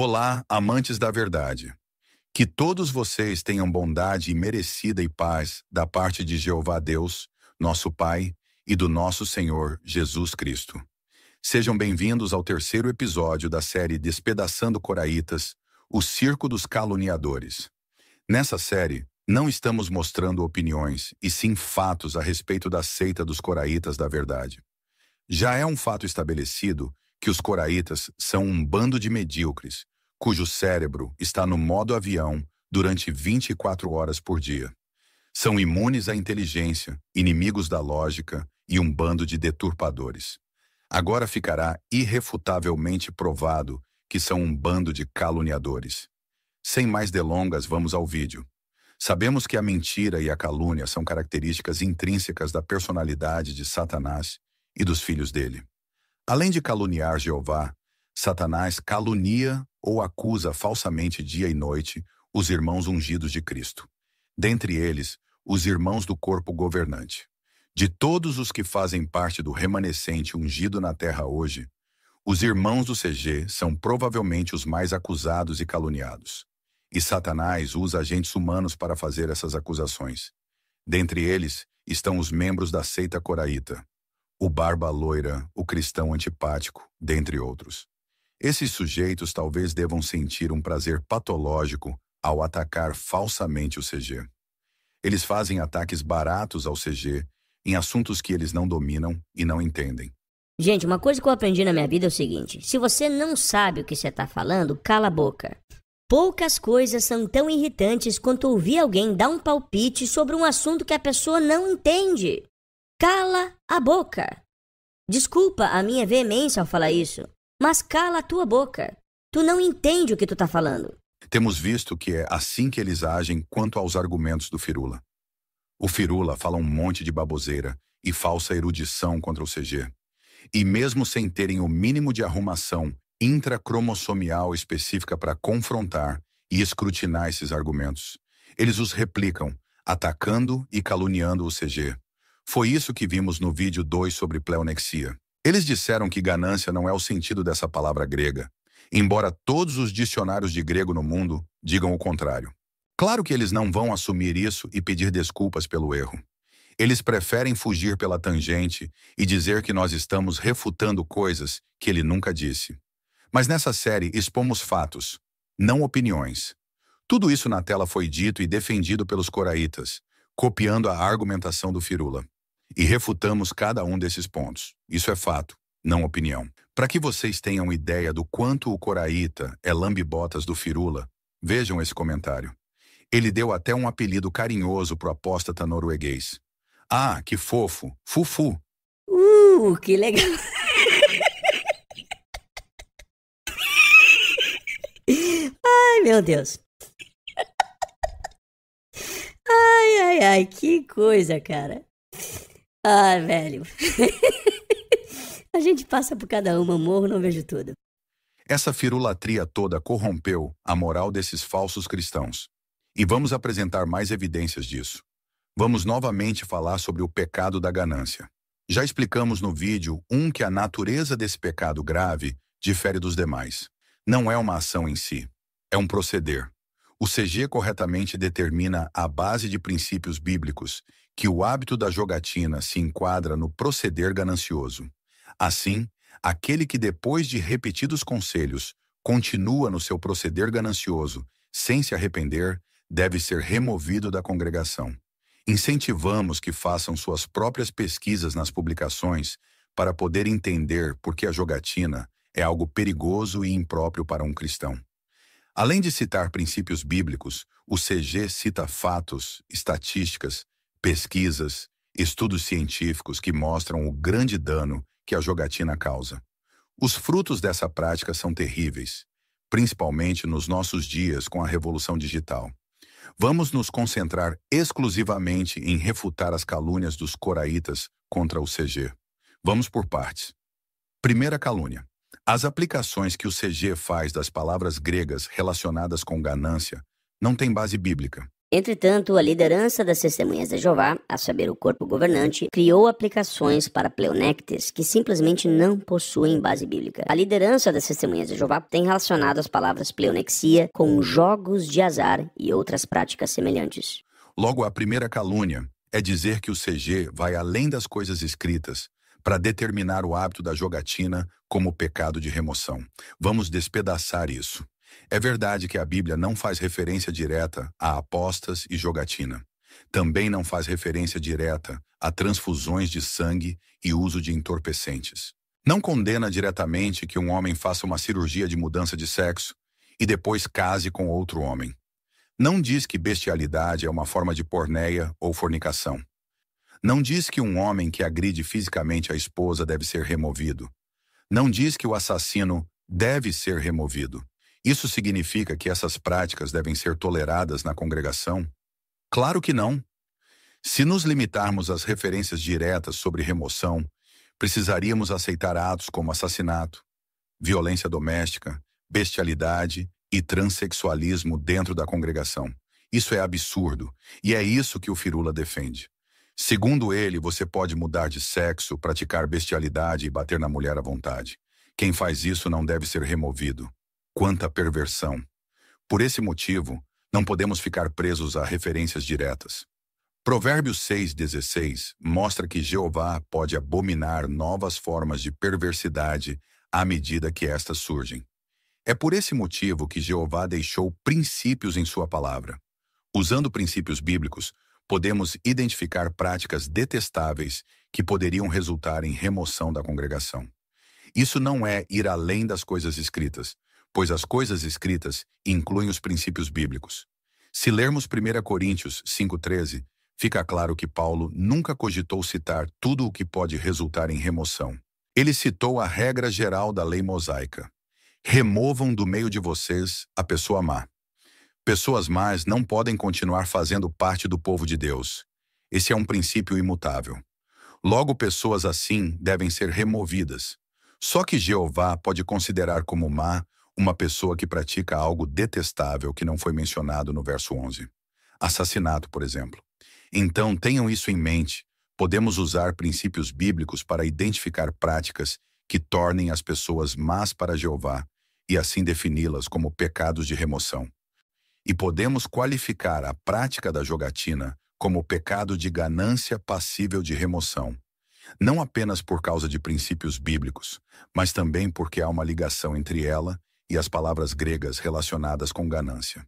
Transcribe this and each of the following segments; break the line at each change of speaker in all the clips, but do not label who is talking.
Olá, amantes da verdade. Que todos vocês tenham bondade imerecida e paz da parte de Jeová Deus, nosso Pai, e do nosso Senhor Jesus Cristo. Sejam bem-vindos ao terceiro episódio da série Despedaçando Coraitas, o Circo dos Caluniadores. Nessa série, não estamos mostrando opiniões, e sim fatos a respeito da seita dos Coraitas da verdade. Já é um fato estabelecido que os Coraitas são um bando de medíocres, cujo cérebro está no modo avião durante 24 horas por dia. São imunes à inteligência, inimigos da lógica e um bando de deturpadores. Agora ficará irrefutavelmente provado que são um bando de caluniadores. Sem mais delongas, vamos ao vídeo. Sabemos que a mentira e a calúnia são características intrínsecas da personalidade de Satanás e dos filhos dele. Além de caluniar Jeová, Satanás calunia ou acusa falsamente dia e noite os irmãos ungidos de Cristo. Dentre eles, os irmãos do corpo governante. De todos os que fazem parte do remanescente ungido na terra hoje, os irmãos do CG são provavelmente os mais acusados e caluniados. E Satanás usa agentes humanos para fazer essas acusações. Dentre eles estão os membros da seita coraíta, o barba loira, o cristão antipático, dentre outros. Esses sujeitos talvez devam sentir um prazer patológico ao atacar falsamente o CG. Eles fazem ataques baratos ao CG em assuntos que eles não dominam e não entendem.
Gente, uma coisa que eu aprendi na minha vida é o seguinte: se você não sabe o que você está falando, cala a boca. Poucas coisas são tão irritantes quanto ouvir alguém dar um palpite sobre um assunto que a pessoa não entende. Cala a boca. Desculpa a minha veemência ao falar isso, mas cala a tua boca. Tu não entende o que tu tá falando.
Temos visto que é assim que eles agem quanto aos argumentos do Firula. O Firula fala um monte de baboseira e falsa erudição contra o CG. E mesmo sem terem o mínimo de arrumação intracromossomial específica para confrontar e escrutinar esses argumentos, eles os replicam, atacando e caluniando o CG. Foi isso que vimos no vídeo 2 sobre pleonexia. Eles disseram que ganância não é o sentido dessa palavra grega, embora todos os dicionários de grego no mundo digam o contrário. Claro que eles não vão assumir isso e pedir desculpas pelo erro. Eles preferem fugir pela tangente e dizer que nós estamos refutando coisas que ele nunca disse. Mas nessa série expomos fatos, não opiniões. Tudo isso na tela foi dito e defendido pelos coraitas, copiando a argumentação do Firula. E refutamos cada um desses pontos. Isso é fato, não opinião. Para que vocês tenham ideia do quanto o coraíta é lambe-botas do Firula, vejam esse comentário. Ele deu até um apelido carinhoso pro apóstata norueguês. Ah, que fofo, Fufu.
Que legal. Ai, meu Deus. Ai, que coisa, cara. Ai, velho. A gente passa por cada uma, morro, não vejo tudo.
Essa firulatria toda corrompeu a moral desses falsos cristãos. E vamos apresentar mais evidências disso. Vamos novamente falar sobre o pecado da ganância. Já explicamos no vídeo 1 que a natureza desse pecado grave difere dos demais. Não é uma ação em si, é um proceder. O CG corretamente determina a base de princípios bíblicos que o hábito da jogatina se enquadra no proceder ganancioso. Assim, aquele que depois de repetidos conselhos continua no seu proceder ganancioso sem se arrepender, deve ser removido da congregação. Incentivamos que façam suas próprias pesquisas nas publicações para poder entender por que a jogatina é algo perigoso e impróprio para um cristão. Além de citar princípios bíblicos, o CG cita fatos, estatísticas, pesquisas, estudos científicos que mostram o grande dano que a jogatina causa. Os frutos dessa prática são terríveis, principalmente nos nossos dias com a revolução digital. Vamos nos concentrar exclusivamente em refutar as calúnias dos coraitas contra o CG. Vamos por partes. Primeira calúnia. As aplicações que o CG faz das palavras gregas relacionadas com ganância não têm base bíblica.
Entretanto, a liderança das Testemunhas de Jeová, a saber, o corpo governante, criou aplicações para pleonectes que simplesmente não possuem base bíblica. A liderança das Testemunhas de Jeová tem relacionado as palavras pleonexia com jogos de azar e outras práticas semelhantes.
Logo, a primeira calúnia é dizer que o CG vai além das coisas escritas para determinar o hábito da jogatina como pecado de remoção. Vamos despedaçar isso. É verdade que a Bíblia não faz referência direta a apostas e jogatina. Também não faz referência direta a transfusões de sangue e uso de entorpecentes. Não condena diretamente que um homem faça uma cirurgia de mudança de sexo e depois case com outro homem. Não diz que bestialidade é uma forma de porneia ou fornicação. Não diz que um homem que agride fisicamente a esposa deve ser removido. Não diz que o assassino deve ser removido. Isso significa que essas práticas devem ser toleradas na congregação? Claro que não. Se nos limitarmos às referências diretas sobre remoção, precisaríamos aceitar atos como assassinato, violência doméstica, bestialidade e transexualismo dentro da congregação. Isso é absurdo, e é isso que o Firula defende. Segundo ele, você pode mudar de sexo, praticar bestialidade e bater na mulher à vontade. Quem faz isso não deve ser removido. Quanta perversão! Por esse motivo, não podemos ficar presos a referências diretas. Provérbios 6,16 mostra que Jeová pode abominar novas formas de perversidade à medida que estas surgem. É por esse motivo que Jeová deixou princípios em sua palavra. Usando princípios bíblicos, podemos identificar práticas detestáveis que poderiam resultar em remoção da congregação. Isso não é ir além das coisas escritas, pois as coisas escritas incluem os princípios bíblicos. Se lermos 1 Coríntios 5,13, fica claro que Paulo nunca cogitou citar tudo o que pode resultar em remoção. Ele citou a regra geral da lei mosaica. Removam do meio de vocês a pessoa má. Pessoas más não podem continuar fazendo parte do povo de Deus. Esse é um princípio imutável. Logo, pessoas assim devem ser removidas. Só que Jeová pode considerar como má uma pessoa que pratica algo detestável que não foi mencionado no verso 11. Assassinato, por exemplo. Então, tenham isso em mente. Podemos usar princípios bíblicos para identificar práticas que tornem as pessoas más para Jeová e assim defini-las como pecados de remoção. E podemos qualificar a prática da jogatina como pecado de ganância passível de remoção. Não apenas por causa de princípios bíblicos, mas também porque há uma ligação entre ela e as palavras gregas relacionadas com ganância.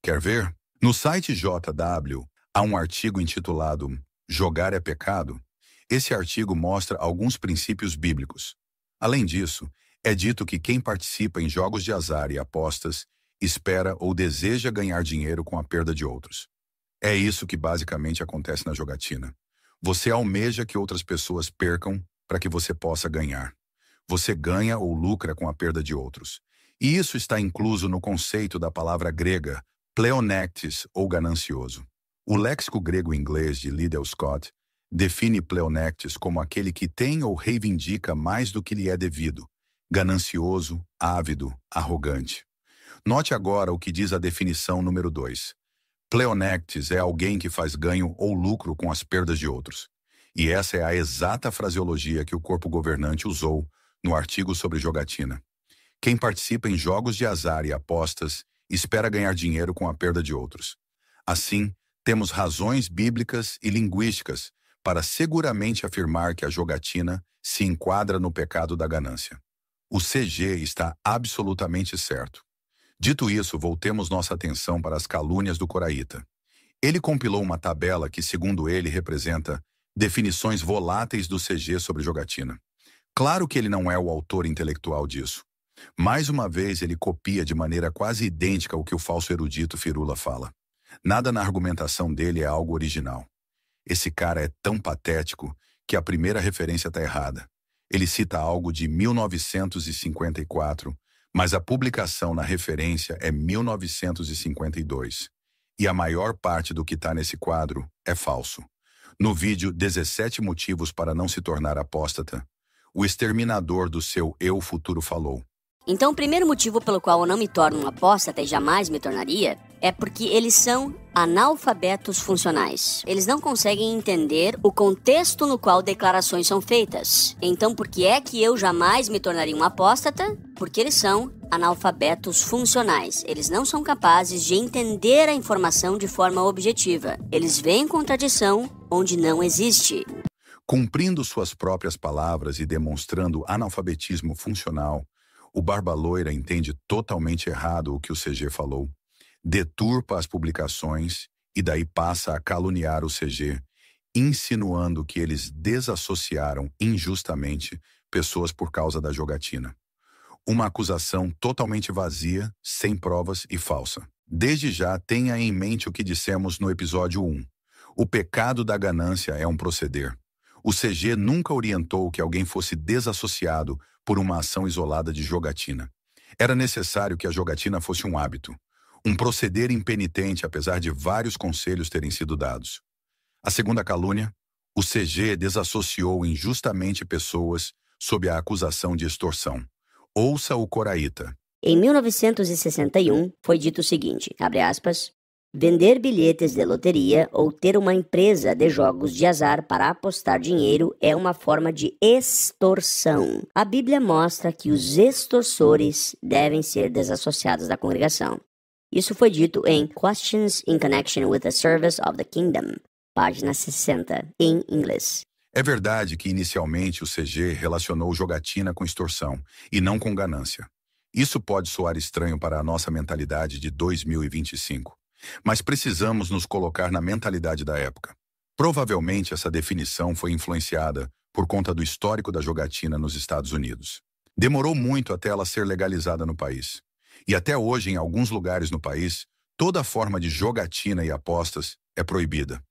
Quer ver? No site JW, há um artigo intitulado Jogar é Pecado? Esse artigo mostra alguns princípios bíblicos. Além disso, é dito que quem participa em jogos de azar e apostas espera ou deseja ganhar dinheiro com a perda de outros. É isso que basicamente acontece na jogatina. Você almeja que outras pessoas percam para que você possa ganhar. Você ganha ou lucra com a perda de outros. E isso está incluso no conceito da palavra grega pleonektes ou ganancioso. O léxico grego-inglês de Liddell Scott define pleonektes como aquele que tem ou reivindica mais do que lhe é devido, ganancioso, ávido, arrogante. Note agora o que diz a definição número 2. Pleonektes é alguém que faz ganho ou lucro com as perdas de outros. E essa é a exata fraseologia que o corpo governante usou no artigo sobre jogatina. Quem participa em jogos de azar e apostas espera ganhar dinheiro com a perda de outros. Assim, temos razões bíblicas e linguísticas para seguramente afirmar que a jogatina se enquadra no pecado da ganância. O CG está absolutamente certo. Dito isso, voltemos nossa atenção para as calúnias do Coraíta. Ele compilou uma tabela que, segundo ele, representa definições voláteis do CG sobre jogatina. Claro que ele não é o autor intelectual disso. Mais uma vez, ele copia de maneira quase idêntica o que o falso erudito Firula fala. Nada na argumentação dele é algo original. Esse cara é tão patético que a primeira referência está errada. Ele cita algo de 1954, mas a publicação na referência é 1952. E a maior parte do que está nesse quadro é falso. No vídeo 17 motivos para não se tornar apóstata, o exterminador do seu eu futuro falou:
Então o primeiro motivo pelo qual eu não me torno um apóstata e jamais me tornaria é porque eles são analfabetos funcionais. Eles não conseguem entender o contexto no qual declarações são feitas. Então, por que é que eu jamais me tornaria um apóstata? Porque eles são analfabetos funcionais. Eles não são capazes de entender a informação de forma objetiva. Eles veem contradição onde não existe.
Cumprindo suas próprias palavras e demonstrando analfabetismo funcional, o Barba Loira entende totalmente errado o que o CG falou, deturpa as publicações e daí passa a caluniar o CG, insinuando que eles desassociaram injustamente pessoas por causa da jogatina. Uma acusação totalmente vazia, sem provas e falsa. Desde já, tenha em mente o que dissemos no episódio 1. O pecado da ganância é um proceder. O CG nunca orientou que alguém fosse desassociado por uma ação isolada de jogatina. Era necessário que a jogatina fosse um hábito, um proceder impenitente apesar de vários conselhos terem sido dados. A segunda calúnia, o CG desassociou injustamente pessoas sob a acusação de extorsão. Ouça o Coraíta.
Em 1961, foi dito o seguinte, abre aspas, vender bilhetes de loteria ou ter uma empresa de jogos de azar para apostar dinheiro é uma forma de extorsão. A Bíblia mostra que os extorsores devem ser desassociados da congregação. Isso foi dito em Questions in Connection with the Service of the Kingdom, página 60, em inglês.
É verdade que inicialmente o CG relacionou jogatina com extorsão e não com ganância. Isso pode soar estranho para a nossa mentalidade de 2025. Mas precisamos nos colocar na mentalidade da época. Provavelmente essa definição foi influenciada por conta do histórico da jogatina nos Estados Unidos. Demorou muito até ela ser legalizada no país. E até hoje, em alguns lugares no país, toda forma de jogatina e apostas é proibida.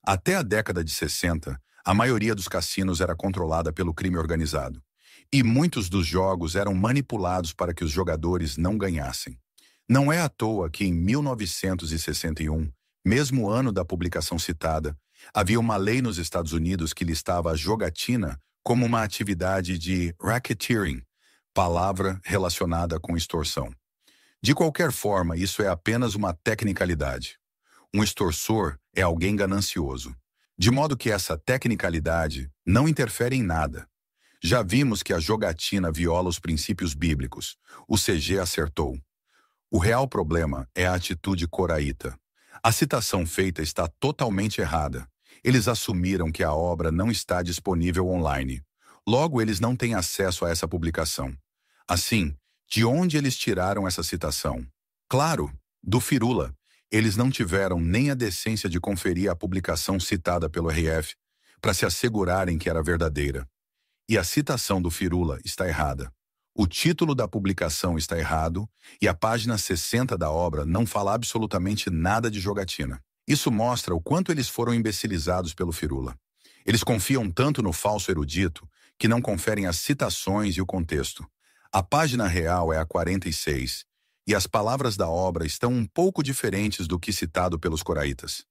Até a década de 60, a maioria dos cassinos era controlada pelo crime organizado. E muitos dos jogos eram manipulados para que os jogadores não ganhassem. Não é à toa que em 1961, mesmo ano da publicação citada, havia uma lei nos Estados Unidos que listava a jogatina como uma atividade de racketeering, palavra relacionada com extorsão. De qualquer forma, isso é apenas uma tecnicalidade. Um extorsor é alguém ganancioso, de modo que essa tecnicalidade não interfere em nada. Já vimos que a jogatina viola os princípios bíblicos. O CG acertou. O real problema é a atitude coraíta. A citação feita está totalmente errada. Eles assumiram que a obra não está disponível online. Logo, eles não têm acesso a essa publicação. Assim, de onde eles tiraram essa citação? Claro, do Firula. Eles não tiveram nem a decência de conferir a publicação citada pelo RF para se assegurarem que era verdadeira. E a citação do Firula está errada. O título da publicação está errado e a página 60 da obra não fala absolutamente nada de jogatina. Isso mostra o quanto eles foram imbecilizados pelo Firula. Eles confiam tanto no falso erudito que não conferem as citações e o contexto. A página real é a 46 e as palavras da obra estão um pouco diferentes do que citado pelos coraitas.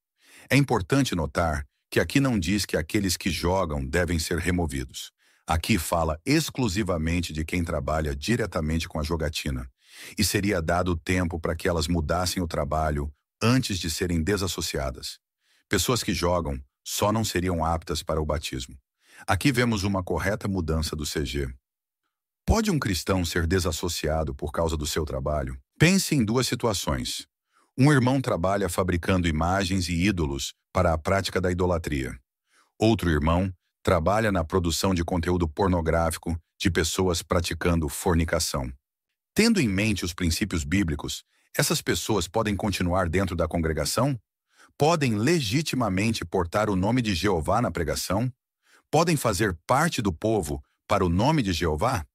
É importante notar que aqui não diz que aqueles que jogam devem ser removidos. Aqui fala exclusivamente de quem trabalha diretamente com a jogatina, e seria dado tempo para que elas mudassem o trabalho antes de serem desassociadas. Pessoas que jogam só não seriam aptas para o batismo. Aqui vemos uma correta mudança do CG. Pode um cristão ser desassociado por causa do seu trabalho? Pense em duas situações. Um irmão trabalha fabricando imagens e ídolos para a prática da idolatria. Outro irmão trabalha na produção de conteúdo pornográfico de pessoas praticando fornicação. Tendo em mente os princípios bíblicos, essas pessoas podem continuar dentro da congregação? Podem legitimamente portar o nome de Jeová na pregação? Podem fazer parte do povo para o nome de Jeová?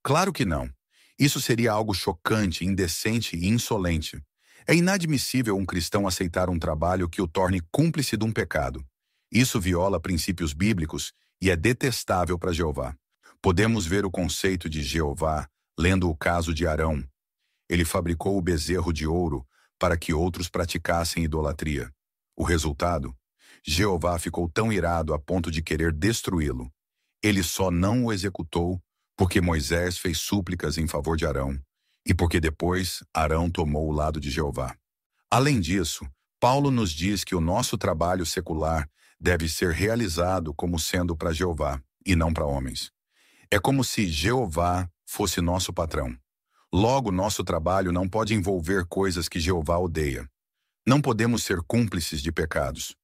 Claro que não. Isso seria algo chocante, indecente e insolente. É inadmissível um cristão aceitar um trabalho que o torne cúmplice de um pecado. Isso viola princípios bíblicos e é detestável para Jeová. Podemos ver o conceito de Jeová lendo o caso de Arão. Ele fabricou o bezerro de ouro para que outros praticassem idolatria. O resultado? Jeová ficou tão irado a ponto de querer destruí-lo. Ele só não o executou porque Moisés fez súplicas em favor de Arão e porque depois Arão tomou o lado de Jeová. Além disso, Paulo nos diz que o nosso trabalho secular deve ser realizado como sendo para Jeová e não para homens. É como se Jeová fosse nosso patrão. Logo, nosso trabalho não pode envolver coisas que Jeová odeia. Não podemos ser cúmplices de pecados.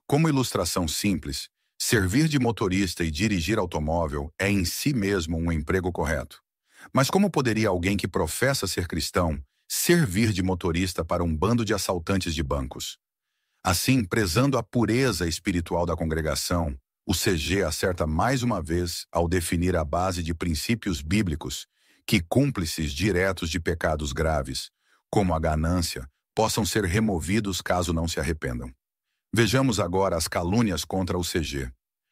Como ilustração simples, servir de motorista e dirigir automóvel é em si mesmo um emprego correto. Mas como poderia alguém que professa ser cristão servir de motorista para um bando de assaltantes de bancos? Assim, prezando a pureza espiritual da congregação, o CG acerta mais uma vez ao definir a base de princípios bíblicos que cúmplices diretos de pecados graves, como a ganância, possam ser removidos caso não se arrependam. Vejamos agora as calúnias contra o CG.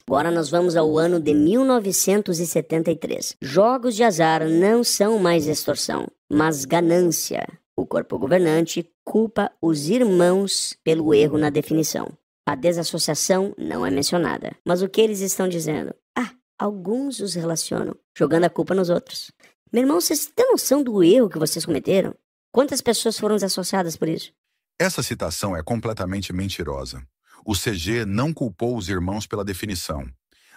Agora nós vamos ao ano de 1973. Jogos de azar não são mais extorsão, mas ganância. O corpo governante culpa os irmãos pelo erro na definição. A desassociação não é mencionada. Mas o que eles estão dizendo? Alguns os relacionam, jogando a culpa nos outros. Meu irmão, vocês têm noção do erro que vocês cometeram? Quantas pessoas foram desassociadas por isso?
Essa citação é completamente mentirosa. O CG não culpou os irmãos pela definição.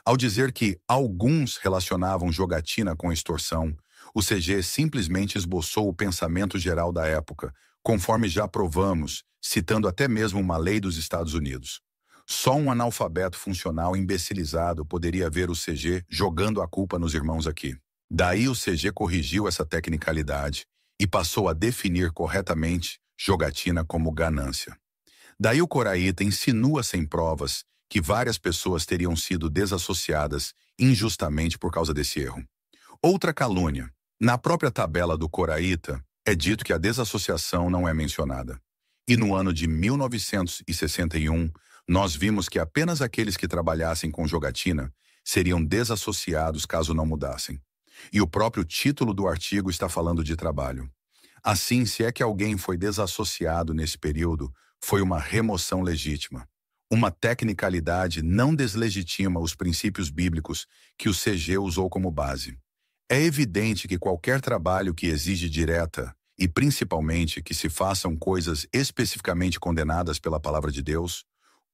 Ao dizer que alguns relacionavam jogatina com extorsão, o CG simplesmente esboçou o pensamento geral da época, conforme já provamos, citando até mesmo uma lei dos Estados Unidos. Só um analfabeto funcional imbecilizado poderia ver o CG jogando a culpa nos irmãos aqui. Daí o CG corrigiu essa tecnicalidade e passou a definir corretamente jogatina como ganância. Daí o coraíta insinua sem provas que várias pessoas teriam sido desassociadas injustamente por causa desse erro. Outra calúnia. Na própria tabela do coraíta, é dito que a desassociação não é mencionada. E no ano de 1961, nós vimos que apenas aqueles que trabalhassem com jogatina seriam desassociados caso não mudassem. E o próprio título do artigo está falando de trabalho. Assim, se é que alguém foi desassociado nesse período, foi uma remoção legítima. Uma tecnicalidade não deslegitima os princípios bíblicos que o CG usou como base. É evidente que qualquer trabalho que exige direta, e principalmente que se façam coisas especificamente condenadas pela palavra de Deus,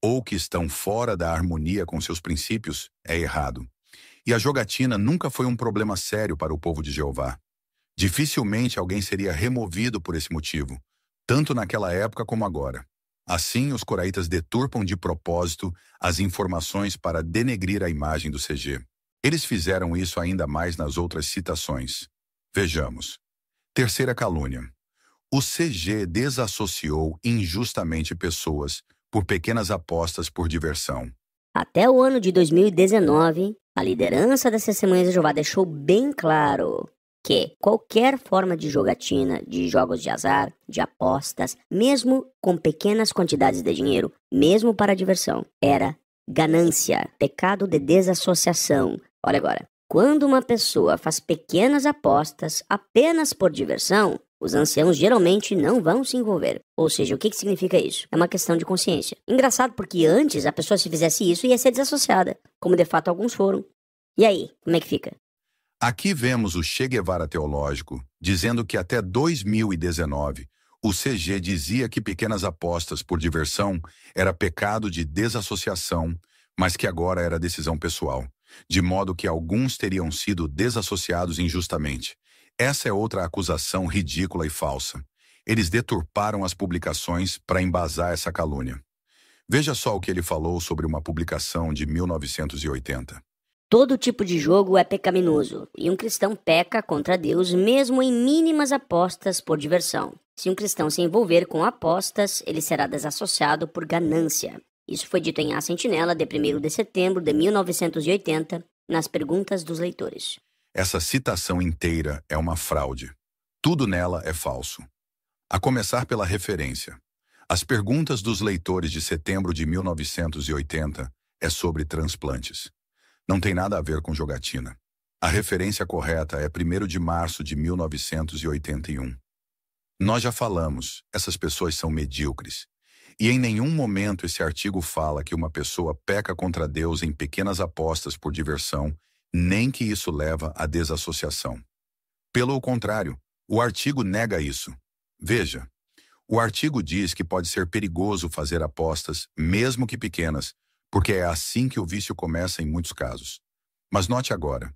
ou que estão fora da harmonia com seus princípios, é errado. E a jogatina nunca foi um problema sério para o povo de Jeová. Dificilmente alguém seria removido por esse motivo, tanto naquela época como agora. Assim, os coraítas deturpam de propósito as informações para denegrir a imagem do CG. Eles fizeram isso ainda mais nas outras citações. Vejamos. Terceira calúnia. O CG desassociou injustamente pessoas por pequenas apostas por diversão.
Até o ano de 2019, a liderança das Testemunhas de Jeová deixou bem claro que qualquer forma de jogatina, de jogos de azar, de apostas, mesmo com pequenas quantidades de dinheiro, mesmo para diversão, era ganância, pecado de desassociação. Olha agora, quando uma pessoa faz pequenas apostas apenas por diversão, os anciãos geralmente não vão se envolver. Ou seja, o que significa isso? É uma questão de consciência. Engraçado porque antes a pessoa se fizesse isso ia ser desassociada, como de fato alguns foram. E aí, como é que fica?
Aqui vemos o Che Guevara teológico dizendo que até 2019 o CG dizia que pequenas apostas por diversão era pecado de desassociação, mas que agora era decisão pessoal, de modo que alguns teriam sido desassociados injustamente. Essa é outra acusação ridícula e falsa. Eles deturparam as publicações para embasar essa calúnia. Veja só o que ele falou sobre uma publicação de 1980.
Todo tipo de jogo é pecaminoso, e um cristão peca contra Deus mesmo em mínimas apostas por diversão. Se um cristão se envolver com apostas, ele será desassociado por ganância. Isso foi dito em A Sentinela, de 1º de setembro de 1980, nas perguntas dos leitores.
Essa citação inteira é uma fraude. Tudo nela é falso. A começar pela referência. As perguntas dos leitores de setembro de 1980 é sobre transplantes. Não tem nada a ver com jogatina. A referência correta é 1º de março de 1981. Nós já falamos, essas pessoas são medíocres. E em nenhum momento esse artigo fala que uma pessoa peca contra Deus em pequenas apostas por diversão, nem que isso leva à desassociação. Pelo contrário, o artigo nega isso. Veja, O artigo diz que pode ser perigoso fazer apostas, mesmo que pequenas, porque é assim que o vício começa em muitos casos. Mas note agora,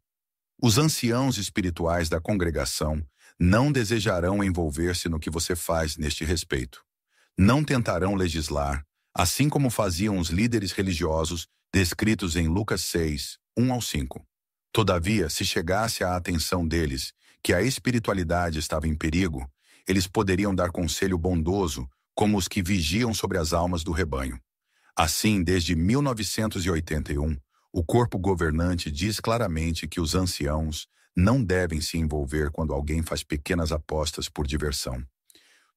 os anciãos espirituais da congregação não desejarão envolver-se no que você faz neste respeito. Não tentarão legislar, assim como faziam os líderes religiosos descritos em Lucas 6, 1-5. Todavia, se chegasse à atenção deles que a espiritualidade estava em perigo, eles poderiam dar conselho bondoso, como os que vigiam sobre as almas do rebanho. Assim, desde 1981, o corpo governante diz claramente que os anciãos não devem se envolver quando alguém faz pequenas apostas por diversão.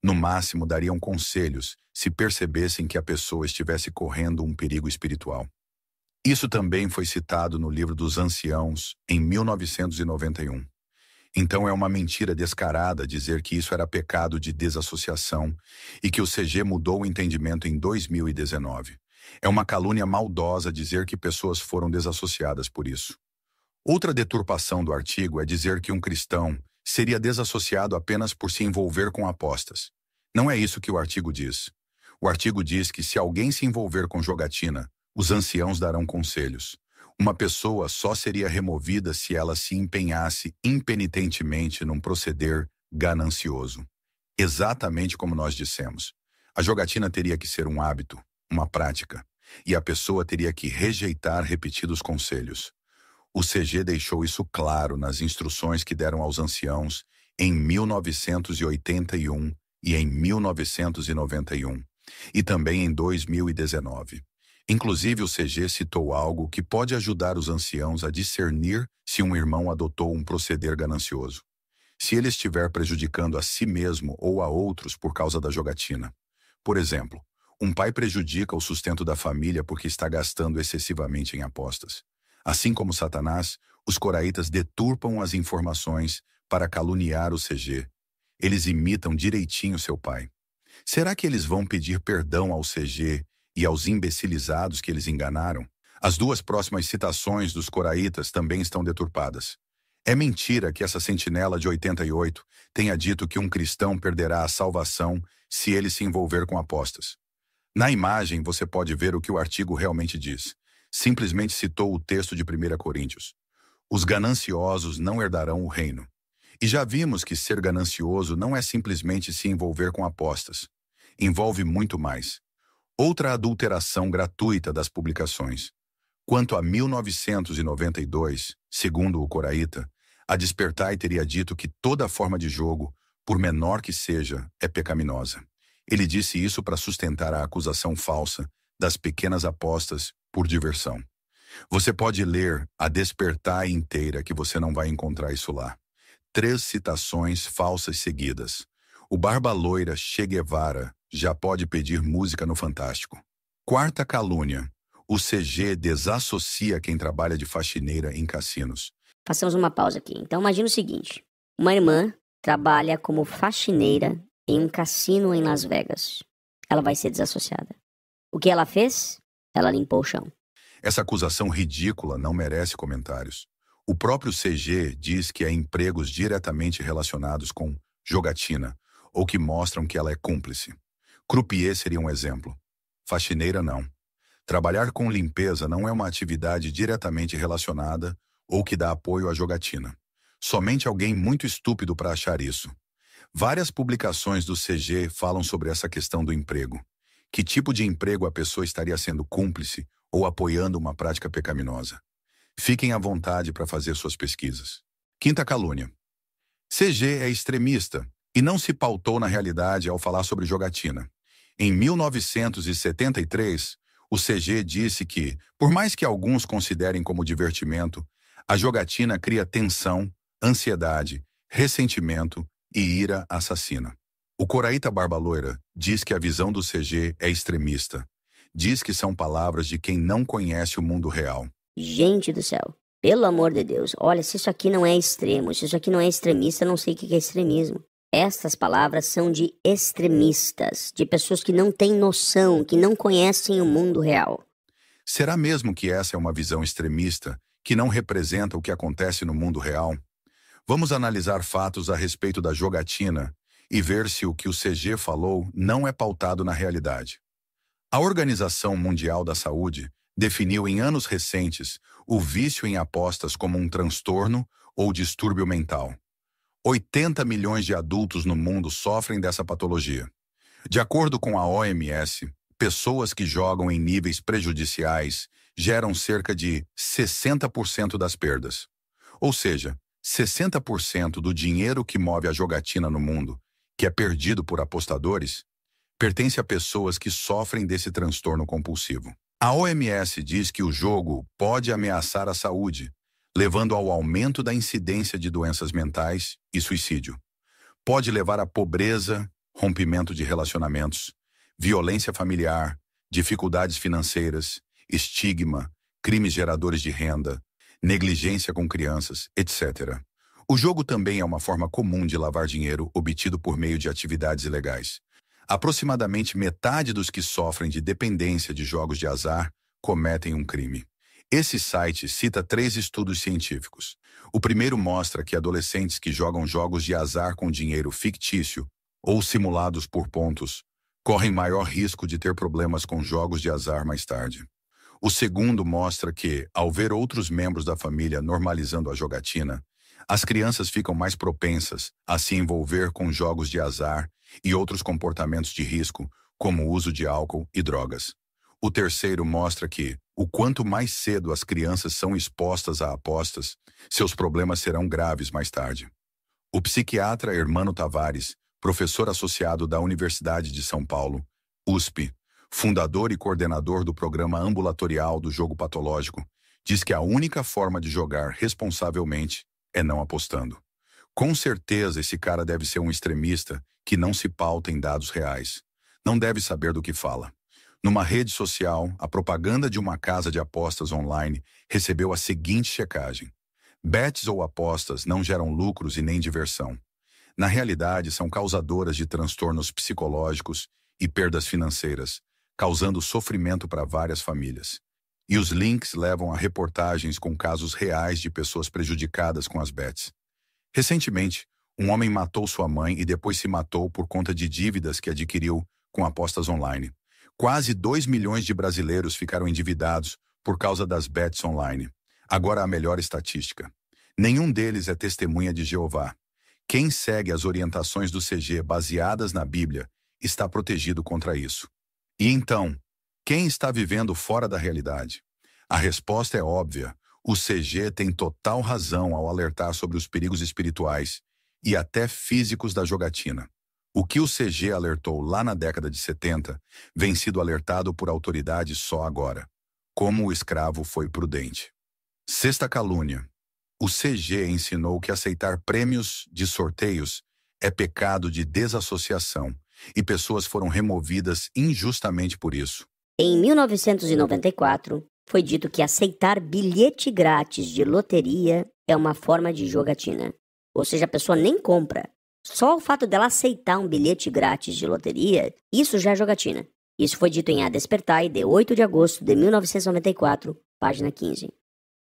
No máximo, dariam conselhos se percebessem que a pessoa estivesse correndo um perigo espiritual. Isso também foi citado no livro dos Anciãos, em 1991. Então é uma mentira descarada dizer que isso era pecado de desassociação e que o CG mudou o entendimento em 2019. É uma calúnia maldosa dizer que pessoas foram desassociadas por isso. Outra deturpação do artigo é dizer que um cristão seria desassociado apenas por se envolver com apostas. Não é isso que o artigo diz. O artigo diz que se alguém se envolver com jogatina, os anciãos darão conselhos. Uma pessoa só seria removida se ela se empenhasse impenitentemente num proceder ganancioso. Exatamente como nós dissemos. A jogatina teria que ser um hábito, uma prática, e a pessoa teria que rejeitar repetidos conselhos. O CG deixou isso claro nas instruções que deram aos anciãos em 1981 e em 1991, e também em 2019. Inclusive, o CG citou algo que pode ajudar os anciãos a discernir se um irmão adotou um proceder ganancioso. Se ele estiver prejudicando a si mesmo ou a outros por causa da jogatina. Por exemplo, um pai prejudica o sustento da família porque está gastando excessivamente em apostas. Assim como Satanás, os coraitas deturpam as informações para caluniar o CG. Eles imitam direitinho seu pai. Será que eles vão pedir perdão ao CG e aos imbecilizados que eles enganaram? As duas próximas citações dos coraitas também estão deturpadas. É mentira que essa sentinela de 88 tenha dito que um cristão perderá a salvação se ele se envolver com apostas. Na imagem, você pode ver o que o artigo realmente diz. Simplesmente citou o texto de 1 Coríntios. Os gananciosos não herdarão o reino. E já vimos que ser ganancioso não é simplesmente se envolver com apostas. Envolve muito mais. Outra adulteração gratuita das publicações. Quanto a 1992, segundo o coraíta, a Despertai teria dito que toda forma de jogo, por menor que seja, é pecaminosa. Ele disse isso para sustentar a acusação falsa das pequenas apostas por diversão. Você pode ler a Despertai inteira que você não vai encontrar isso lá. 3 citações falsas seguidas. O Barba Loira Che Guevara já pode pedir música no Fantástico. Quarta calúnia. O CG desassocia quem trabalha de faxineira em cassinos.
Façamos uma pausa aqui. Então imagina o seguinte. Uma irmã trabalha como faxineira em um cassino em Las Vegas. Ela vai ser desassociada. O que ela fez? Ela limpou o chão.
Essa acusação ridícula não merece comentários. O próprio CG diz que há empregos diretamente relacionados com jogatina, ou que mostram que ela é cúmplice. Croupier seria um exemplo. Faxineira não. Trabalhar com limpeza não é uma atividade diretamente relacionada ou que dá apoio à jogatina. Somente alguém muito estúpido para achar isso. Várias publicações do CG falam sobre essa questão do emprego. Que tipo de emprego a pessoa estaria sendo cúmplice ou apoiando uma prática pecaminosa? Fiquem à vontade para fazer suas pesquisas. Quinta calúnia. CG é extremista e não se pautou na realidade ao falar sobre jogatina. Em 1973, o CG disse que, por mais que alguns considerem como divertimento, a jogatina cria tensão, ansiedade, ressentimento e ira assassina. O coraíta Barba Loira diz que a visão do CG é extremista. Diz que são palavras de quem não conhece o mundo real.
Gente do céu, pelo amor de Deus, olha, se isso aqui não é extremo, se isso aqui não é extremista, eu não sei o que é extremismo. Estas palavras são de extremistas, de pessoas que não têm noção, que não conhecem o mundo real.
Será mesmo que essa é uma visão extremista que não representa o que acontece no mundo real? Vamos analisar fatos a respeito da jogatina e ver se o que o CG falou não é pautado na realidade. A Organização Mundial da Saúde definiu em anos recentes o vício em apostas como um transtorno ou distúrbio mental. 80 milhões de adultos no mundo sofrem dessa patologia. De acordo com a OMS, pessoas que jogam em níveis prejudiciais geram cerca de 60% das perdas. Ou seja, 60% do dinheiro que move a jogatina no mundo, que é perdido por apostadores, pertence a pessoas que sofrem desse transtorno compulsivo. A OMS diz que o jogo pode ameaçar a saúde, levando ao aumento da incidência de doenças mentais e suicídio. Pode levar à pobreza, rompimento de relacionamentos, violência familiar, dificuldades financeiras, estigma, crimes geradores de renda, negligência com crianças, etc. O jogo também é uma forma comum de lavar dinheiro obtido por meio de atividades ilegais. Aproximadamente metade dos que sofrem de dependência de jogos de azar cometem um crime. Esse site cita 3 estudos científicos. O primeiro mostra que adolescentes que jogam jogos de azar com dinheiro fictício ou simulados por pontos correm maior risco de ter problemas com jogos de azar mais tarde. O segundo mostra que, ao ver outros membros da família normalizando a jogatina, as crianças ficam mais propensas a se envolver com jogos de azar e outros comportamentos de risco, como o uso de álcool e drogas. O terceiro mostra que, o quanto mais cedo as crianças são expostas a apostas, seus problemas serão graves mais tarde. O psiquiatra Hermano Tavares, professor associado da Universidade de São Paulo, USP, fundador e coordenador do programa ambulatorial do jogo patológico, diz que a única forma de jogar responsavelmente é não apostando. Com certeza esse cara deve ser um extremista que não se pauta em dados reais. Não deve saber do que fala. Numa rede social, a propaganda de uma casa de apostas online recebeu a seguinte checagem: bets ou apostas não geram lucros e nem diversão. Na realidade, são causadoras de transtornos psicológicos e perdas financeiras, causando sofrimento para várias famílias. E os links levam a reportagens com casos reais de pessoas prejudicadas com as bets. Recentemente, um homem matou sua mãe e depois se matou por conta de dívidas que adquiriu com apostas online. Quase 2 milhões de brasileiros ficaram endividados por causa das bets online. Agora a melhor estatística: nenhum deles é testemunha de Jeová. Quem segue as orientações do CG baseadas na Bíblia está protegido contra isso. E então, quem está vivendo fora da realidade? A resposta é óbvia. O CG tem total razão ao alertar sobre os perigos espirituais e até físicos da jogatina. O que o CG alertou lá na década de 70 vem sido alertado por autoridades só agora. Como o escravo foi prudente. Sexta calúnia. O CG ensinou que aceitar prêmios de sorteios é pecado de desassociação e pessoas foram removidas injustamente por isso.
Em 1994, foi dito que aceitar bilhete grátis de loteria é uma forma de jogatina. Ou seja, a pessoa nem compra. Só o fato dela aceitar um bilhete grátis de loteria, isso já é jogatina. Isso foi dito em A Despertai, de 8 de agosto de 1994, página 15.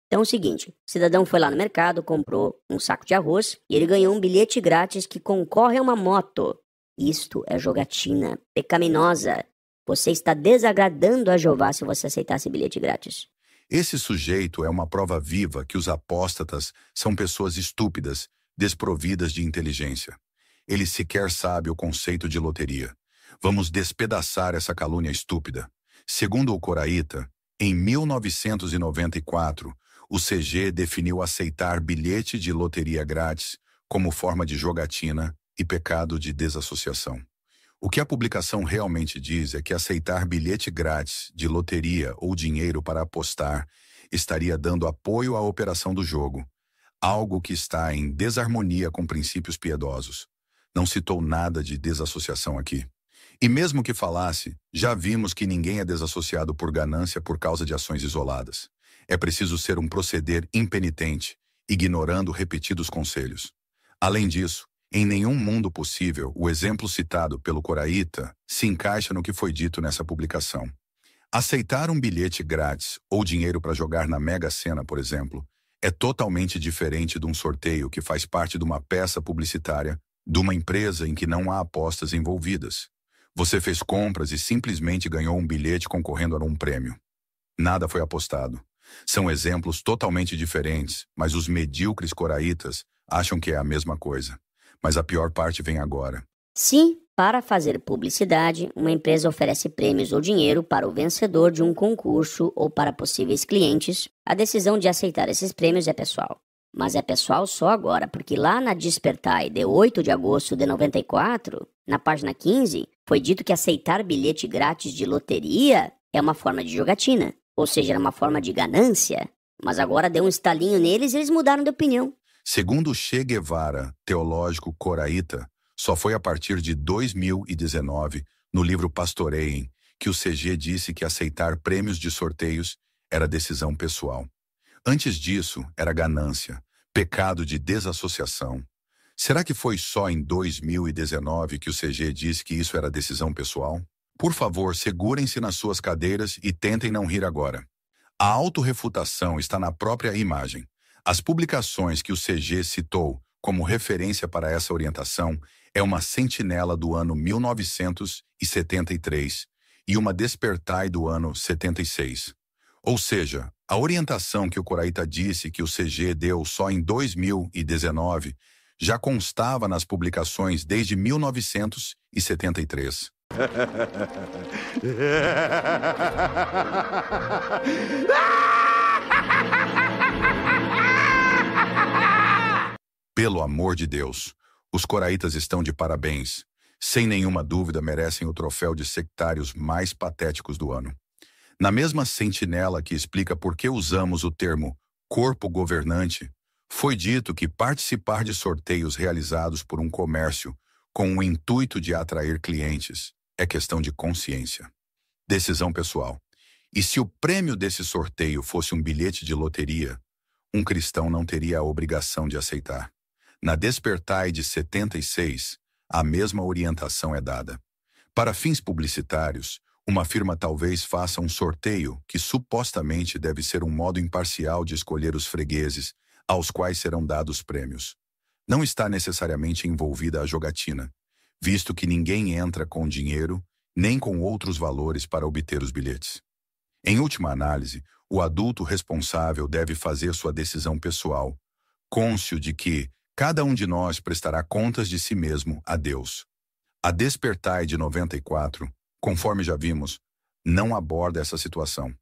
Então é o seguinte, o cidadão foi lá no mercado, comprou um saco de arroz e ele ganhou um bilhete grátis que concorre a uma moto. Isto é jogatina pecaminosa. Você está desagradando a Jeová se você aceitar esse bilhete grátis.
Esse sujeito é uma prova viva que os apóstatas são pessoas estúpidas, desprovidas de inteligência. Ele sequer sabe o conceito de loteria. Vamos despedaçar essa calúnia estúpida. Segundo o Coraíta, em 1994, o CG definiu aceitar bilhete de loteria grátis como forma de jogatina e pecado de desassociação. O que a publicação realmente diz é que aceitar bilhete grátis de loteria ou dinheiro para apostar estaria dando apoio à operação do jogo, algo que está em desarmonia com princípios piedosos. Não citou nada de desassociação aqui. E mesmo que falasse, já vimos que ninguém é desassociado por ganância por causa de ações isoladas. É preciso ser um proceder impenitente, ignorando repetidos conselhos. Além disso, em nenhum mundo possível, o exemplo citado pelo Coraíta se encaixa no que foi dito nessa publicação. Aceitar um bilhete grátis ou dinheiro para jogar na Mega Sena, por exemplo, é totalmente diferente de um sorteio que faz parte de uma peça publicitária de uma empresa em que não há apostas envolvidas. Você fez compras e simplesmente ganhou um bilhete concorrendo a um prêmio. Nada foi apostado. São exemplos totalmente diferentes, mas os medíocres coraitas acham que é a mesma coisa. Mas a pior parte vem agora.
Sim, para fazer publicidade, uma empresa oferece prêmios ou dinheiro para o vencedor de um concurso ou para possíveis clientes. A decisão de aceitar esses prêmios é pessoal. Mas é pessoal só agora, porque lá na Despertai, de 8 de agosto de 94, na página 15, foi dito que aceitar bilhete grátis de loteria é uma forma de jogatina, ou seja, era uma forma de ganância. Mas agora deu um estalinho neles e eles mudaram de opinião.
Segundo Che Guevara, teológico coraíta, só foi a partir de 2019, no livro Pastoreiem, que o CG disse que aceitar prêmios de sorteios era decisão pessoal. Antes disso, era ganância, pecado de desassociação. Será que foi só em 2019 que o CG disse que isso era decisão pessoal? Por favor, segurem-se nas suas cadeiras e tentem não rir agora. A autorrefutação está na própria imagem. As publicações que o CG citou como referência para essa orientação é uma Sentinela do ano 1973 e uma Despertai do ano 76. Ou seja, a orientação que o coraíta disse que o CG deu só em 2019 já constava nas publicações desde 1973. Pelo amor de Deus, os coraítas estão de parabéns. Sem nenhuma dúvida, merecem o troféu de sectários mais patéticos do ano. Na mesma sentinela que explica por que usamos o termo corpo governante, foi dito que participar de sorteios realizados por um comércio com o intuito de atrair clientes é questão de consciência. Decisão pessoal. E se o prêmio desse sorteio fosse um bilhete de loteria, um cristão não teria a obrigação de aceitar. Na Despertai de 76, a mesma orientação é dada. Para fins publicitários, uma firma talvez faça um sorteio que supostamente deve ser um modo imparcial de escolher os fregueses aos quais serão dados prêmios. Não está necessariamente envolvida a jogatina, visto que ninguém entra com dinheiro nem com outros valores para obter os bilhetes. Em última análise, o adulto responsável deve fazer sua decisão pessoal, cônscio de que cada um de nós prestará contas de si mesmo a Deus. A Despertai de 94, conforme já vimos, não aborda essa situação.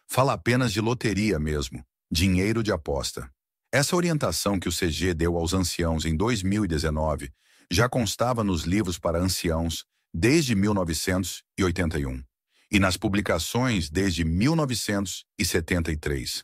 Fala apenas de loteria mesmo, dinheiro de aposta. Essa orientação que o CG deu aos anciãos em 2019 já constava nos livros para anciãos desde 1981 e nas publicações desde 1973.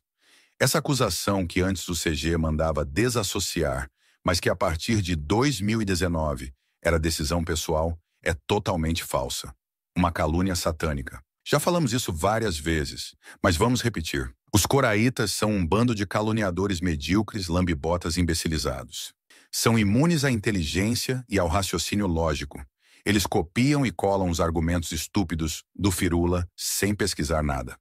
Essa acusação que antes o CG mandava desassociar, mas que a partir de 2019 era decisão pessoal, é totalmente falsa. Uma calúnia satânica. Já falamos isso várias vezes, mas vamos repetir. Os coraítas são um bando de caluniadores medíocres, lambibotas imbecilizados. São imunes à inteligência e ao raciocínio lógico. Eles copiam e colam os argumentos estúpidos do firula sem pesquisar nada.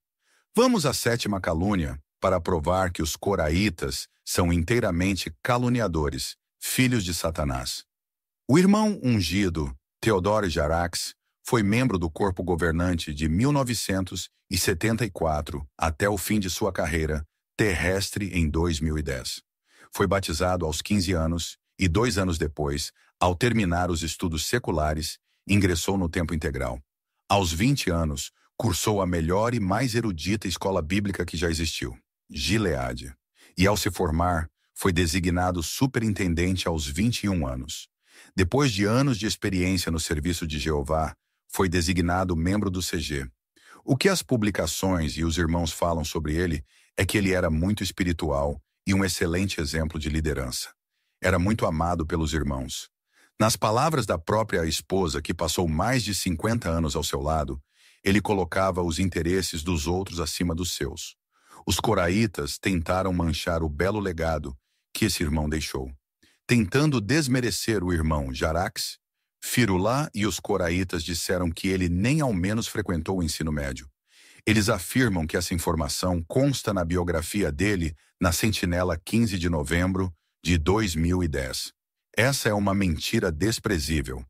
Vamos à 7ª calúnia para provar que os coraítas são inteiramente caluniadores, filhos de Satanás. O irmão ungido, Theodore Jarax, foi membro do corpo governante de 1974 até o fim de sua carreira terrestre em 2010. Foi batizado aos 15 anos e 2 anos depois, ao terminar os estudos seculares, ingressou no tempo integral. Aos 20 anos, cursou a melhor e mais erudita escola bíblica que já existiu, Gileade. E ao se formar, foi designado superintendente aos 21 anos. Depois de anos de experiência no serviço de Jeová, foi designado membro do CG. O que as publicações e os irmãos falam sobre ele é que ele era muito espiritual e um excelente exemplo de liderança. Era muito amado pelos irmãos. Nas palavras da própria esposa, que passou mais de 50 anos ao seu lado, ele colocava os interesses dos outros acima dos seus. Os coraítas tentaram manchar o belo legado que esse irmão deixou. Tentando desmerecer o irmão Jarax, Firulá e os coraítas disseram que ele nem ao menos frequentou o ensino médio. Eles afirmam que essa informação consta na biografia dele na Sentinela 15 de novembro de 2010. Essa é uma mentira desprezível.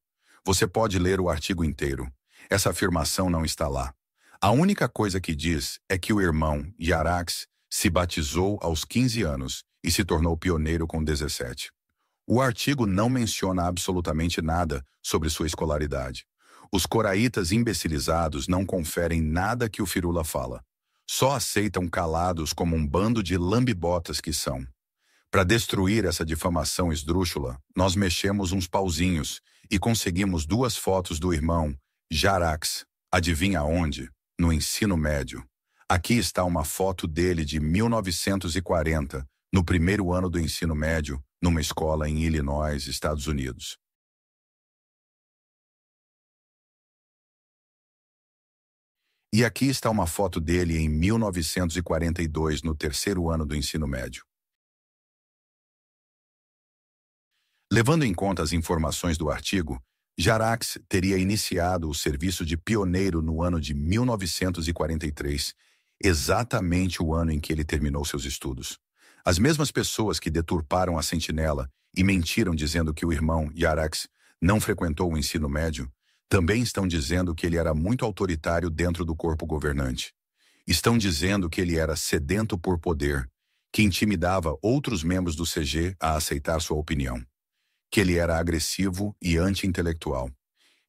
Você pode ler o artigo inteiro. Essa afirmação não está lá. A única coisa que diz é que o irmão Yarax se batizou aos 15 anos e se tornou pioneiro com 17. O artigo não menciona absolutamente nada sobre sua escolaridade. Os coraitas imbecilizados não conferem nada que o Firula fala. Só aceitam calados como um bando de lambibotas que são. Para destruir essa difamação esdrúxula, nós mexemos uns pauzinhos e conseguimos 2 fotos do irmão Yarax. Adivinha onde? No ensino médio. Aqui está uma foto dele de 1940, no primeiro ano do ensino médio, numa escola em Illinois, Estados Unidos. E aqui está uma foto dele em 1942, no terceiro ano do ensino médio. Levando em conta as informações do artigo, Yarax teria iniciado o serviço de pioneiro no ano de 1943, exatamente o ano em que ele terminou seus estudos. As mesmas pessoas que deturparam a sentinela e mentiram dizendo que o irmão Yarax não frequentou o ensino médio, também estão dizendo que ele era muito autoritário dentro do corpo governante. Estão dizendo que ele era sedento por poder, que intimidava outros membros do CG a aceitar sua opinião, que ele era agressivo e anti-intelectual.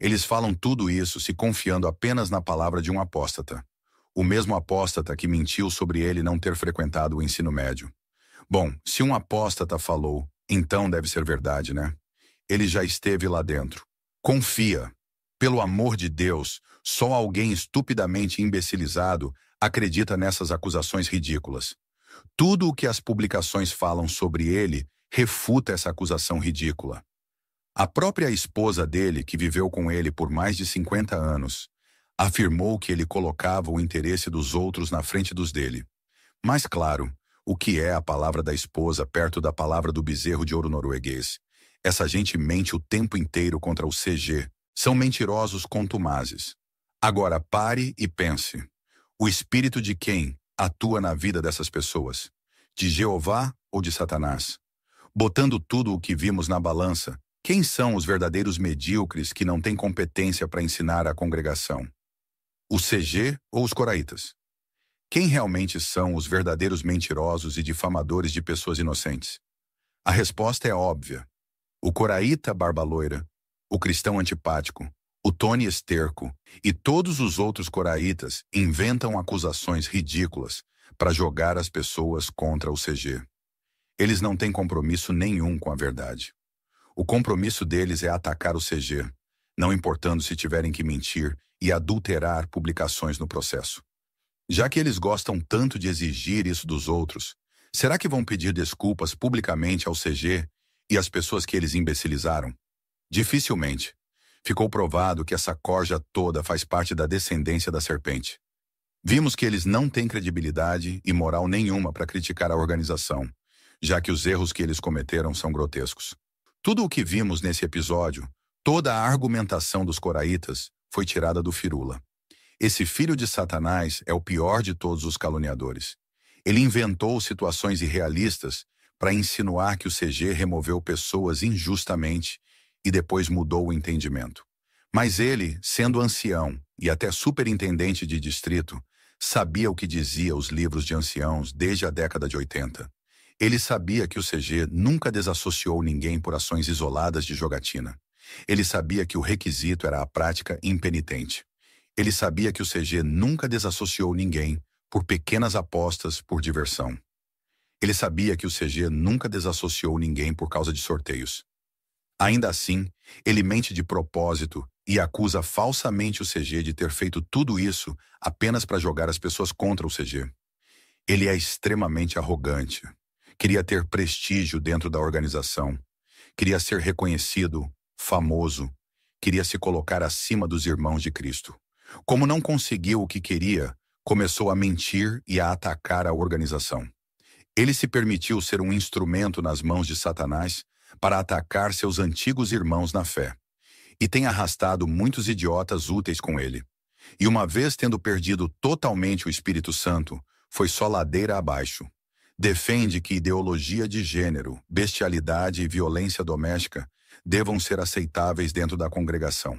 Eles falam tudo isso se confiando apenas na palavra de um apóstata. O mesmo apóstata que mentiu sobre ele não ter frequentado o ensino médio. Bom, se um apóstata falou, então deve ser verdade, né? Ele já esteve lá dentro. Confia. Pelo amor de Deus, só alguém estupidamente imbecilizado acredita nessas acusações ridículas. Tudo o que as publicações falam sobre ele refuta essa acusação ridícula. A própria esposa dele, que viveu com ele por mais de 50 anos, afirmou que ele colocava o interesse dos outros na frente dos dele. Mas claro, o que é a palavra da esposa perto da palavra do bezerro de ouro norueguês? Essa gente mente o tempo inteiro contra o CG. São mentirosos contumazes. Agora pare e pense. O espírito de quem atua na vida dessas pessoas? De Jeová ou de Satanás? Botando tudo o que vimos na balança, quem são os verdadeiros medíocres que não têm competência para ensinar a congregação? O CG ou os coraitas? Quem realmente são os verdadeiros mentirosos e difamadores de pessoas inocentes? A resposta é óbvia. O coraíta barba loira, o cristão antipático, o Tony esterco e todos os outros coraitas inventam acusações ridículas para jogar as pessoas contra o CG. Eles não têm compromisso nenhum com a verdade. O compromisso deles é atacar o CG, não importando se tiverem que mentir e adulterar publicações no processo. Já que eles gostam tanto de exigir isso dos outros, será que vão pedir desculpas publicamente ao CG e às pessoas que eles imbecilizaram? Dificilmente. Ficou provado que essa corja toda faz parte da descendência da serpente. Vimos que eles não têm credibilidade e moral nenhuma para criticar a organização, já que os erros que eles cometeram são grotescos. Tudo o que vimos nesse episódio, toda a argumentação dos coraitas, foi tirada do Firula. Esse filho de Satanás é o pior de todos os caluniadores. Ele inventou situações irrealistas para insinuar que o CG removeu pessoas injustamente e depois mudou o entendimento. Mas ele, sendo ancião e até superintendente de distrito, sabia o que dizia os livros de anciãos desde a década de 80. Ele sabia que o CG nunca desassociou ninguém por ações isoladas de jogatina. Ele sabia que o requisito era a prática impenitente. Ele sabia que o CG nunca desassociou ninguém por pequenas apostas por diversão. Ele sabia que o CG nunca desassociou ninguém por causa de sorteios. Ainda assim, ele mente de propósito e acusa falsamente o CG de ter feito tudo isso apenas para jogar as pessoas contra o CG. Ele é extremamente arrogante. Queria ter prestígio dentro da organização. Queria ser reconhecido, famoso. Queria se colocar acima dos irmãos de Cristo. Como não conseguiu o que queria, começou a mentir e a atacar a organização. Ele se permitiu ser um instrumento nas mãos de Satanás para atacar seus antigos irmãos na fé. E tem arrastado muitos idiotas úteis com ele. E uma vez tendo perdido totalmente o Espírito Santo, foi só ladeira abaixo. Defende que ideologia de gênero, bestialidade e violência doméstica devam ser aceitáveis dentro da congregação.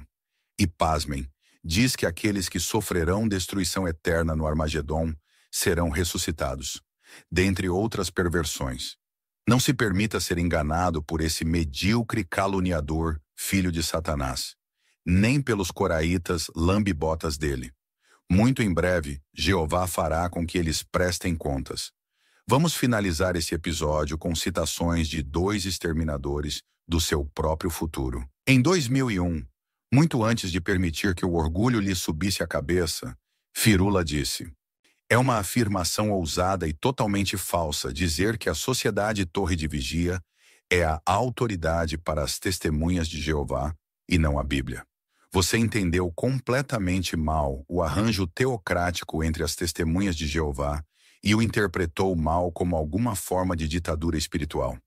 E, pasmem, diz que aqueles que sofrerão destruição eterna no Armagedom serão ressuscitados, dentre outras perversões. Não se permita ser enganado por esse medíocre caluniador, filho de Satanás, nem pelos coraitas lambe-botas dele. Muito em breve, Jeová fará com que eles prestem contas. Vamos finalizar esse episódio com citações de 2 exterminadores do seu próprio futuro. Em 2001, muito antes de permitir que o orgulho lhe subisse a cabeça, Firula disse: "É uma afirmação ousada e totalmente falsa dizer que a Sociedade Torre de Vigia é a autoridade para as testemunhas de Jeová e não a Bíblia. Você entendeu completamente mal o arranjo teocrático entre as testemunhas de Jeová e o interpretou mal como alguma forma de ditadura espiritual.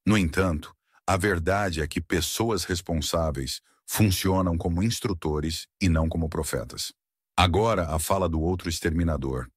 No entanto, a verdade é que pessoas responsáveis funcionam como instrutores e não como profetas." Agora, a fala do outro exterminador.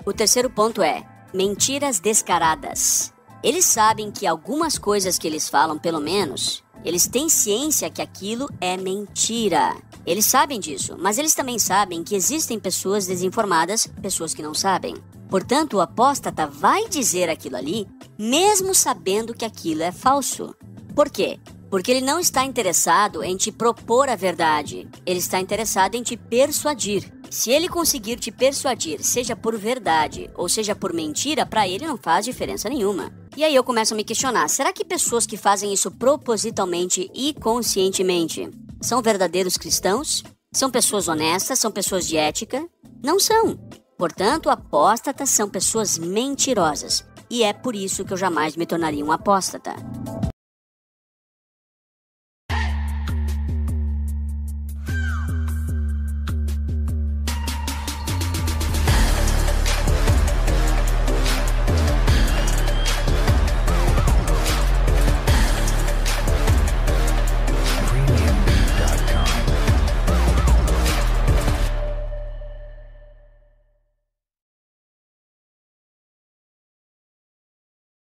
O terceiro ponto é mentiras descaradas. Eles sabem que algumas coisas que eles falam, pelo menos, eles têm ciência que aquilo é mentira. Eles sabem disso, mas eles também sabem que existem pessoas desinformadas, pessoas que não sabem. Portanto, o apóstata vai dizer aquilo ali, mesmo sabendo que aquilo é falso. Por quê? Porque ele não está interessado em te propor a verdade, ele está interessado em te persuadir. Se ele conseguir te persuadir, seja por verdade ou seja por mentira, para ele não faz diferença nenhuma. E aí eu começo a me questionar, será que pessoas que fazem isso propositalmente e conscientemente são verdadeiros cristãos? São pessoas honestas? São pessoas de ética? Não são. Portanto, apóstatas são pessoas mentirosas. E é por isso que eu jamais me tornaria um apóstata.